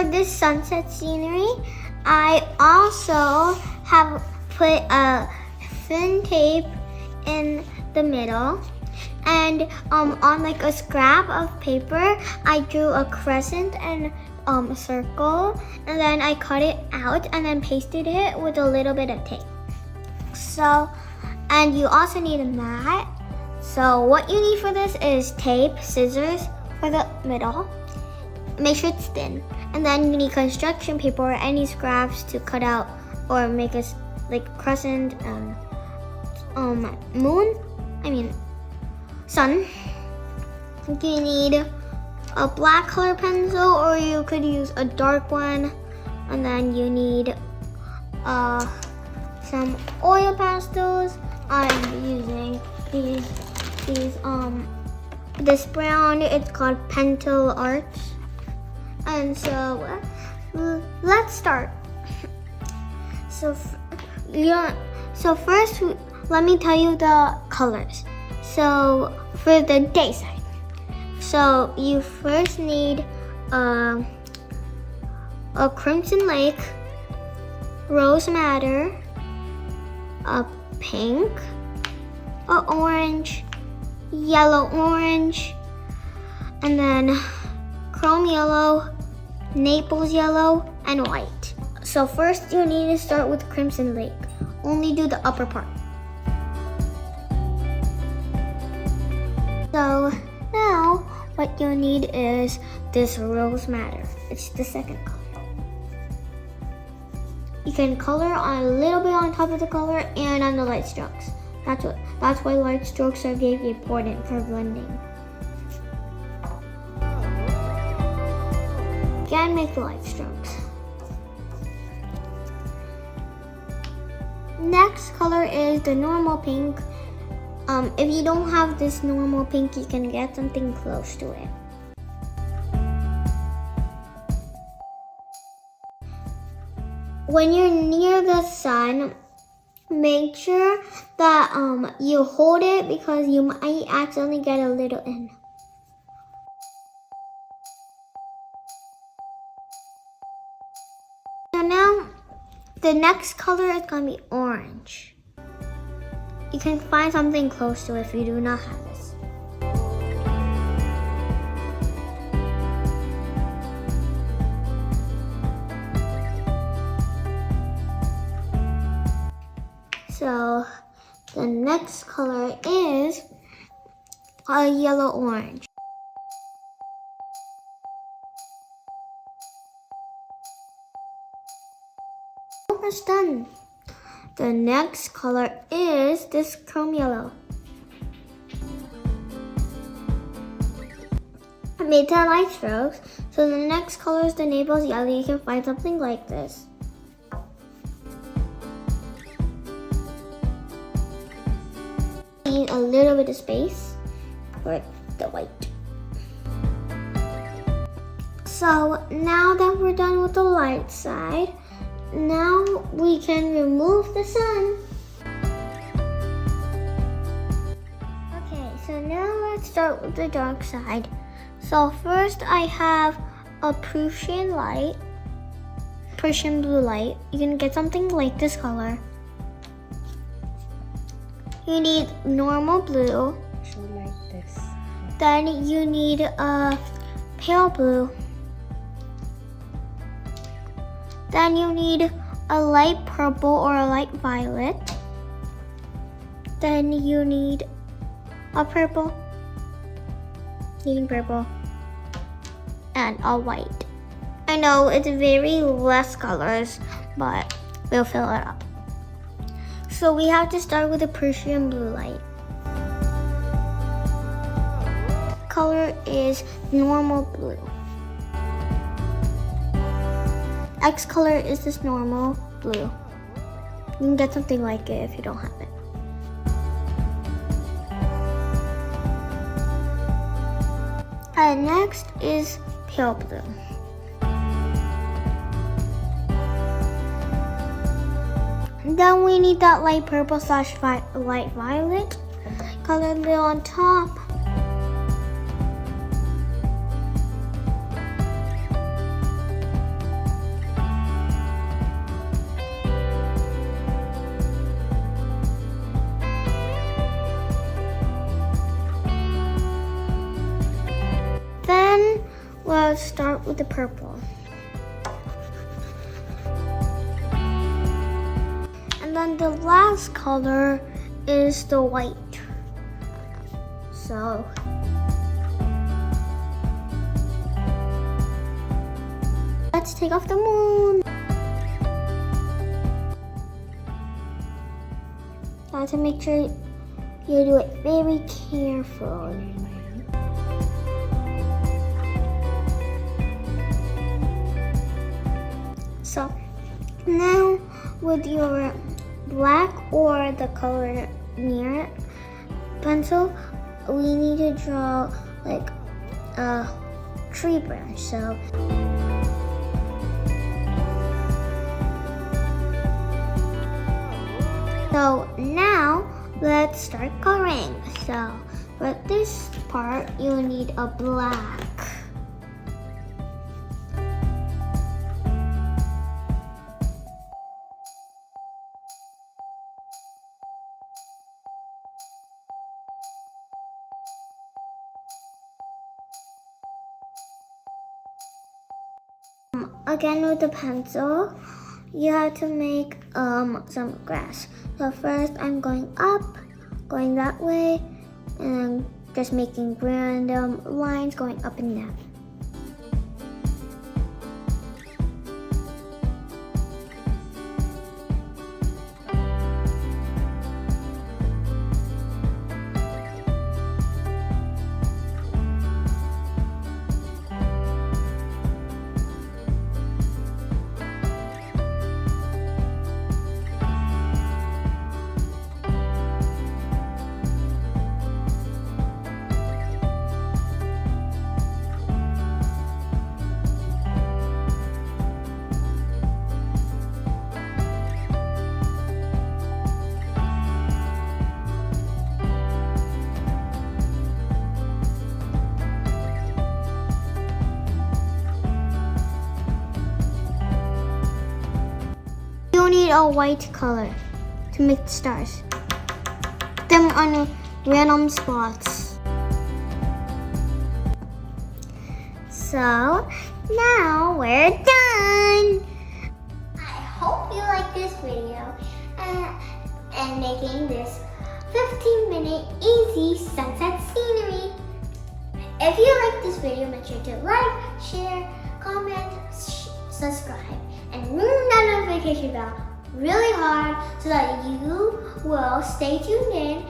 for this sunset scenery, I also have put a thin tape in the middle, and on like a scrap of paper, I drew a crescent and a circle, and then I cut it out and then pasted it with a little bit of tape. So, and you also need a mat. So what you need for this is tape, scissors for the middle. Make sure it's thin. And then you need construction paper or any scraps to cut out or make a like crescent and sun. You need a black color pencil, or you could use a dark one. And then you need some oil pastels. I'm using this brown. It's called easyart. And so let's start. So first, let me tell you the colors. So for the day side, so you first need a crimson lake, rose madder, a pink, a orange, yellow orange, and then chrome yellow, Naples yellow, and white. So first you need to start with crimson lake. Only do the upper part. So now what you need is this rose madder. It's the second color. You can color on a little bit on top of the color and on the light strokes. That's why light strokes are very important for blending. Again, make the light strokes. Next color is the normal pink. If you don't have this normal pink, you can get something close to it. When you're near the sun, make sure that you hold it because you might accidentally get a little in. So now, the next color is going to be orange. You can find something close to it if you do not have this. So the next color is a yellow orange. Almost done. The next color is this chrome yellow. I made that light strokes. So the next color is the Naples yellow. You can find something like this. Need a little bit of space for the white. So now that we're done with the light side, now we can remove the sun. Okay, so now let's start with the dark side. So first I have a Prussian blue light. You can get something like this color. You need normal blue. So like this. Then you need a pale blue. Then you need a light purple or a light violet. Then you need a purple, and a white. I know it's very less colors, but we'll fill it up. So we have to start with a Prussian blue light. Color is normal blue. X color is this normal blue. You can get something like it if you don't have it. And next is pale blue. And then we need that light purple / light violet color blue on top. with the purple. And then the last color is the white. So let's take off the moon. You have to make sure you do it very carefully. So now with your black or the color near it pencil, we need to draw like a tree branch. So now let's start coloring. So for this part, you need a black. Again with the pencil, you have to make some grass. So first I'm going up, going that way, and just making random lines going up and down. You need a white color to make the stars. Put them on random spots. So now we're done. I hope you like this video and making this 15-minute easy sunset scenery. If you like this video, make sure to like, share, comment, subscribe, and ring that notification bell really hard so that you will stay tuned in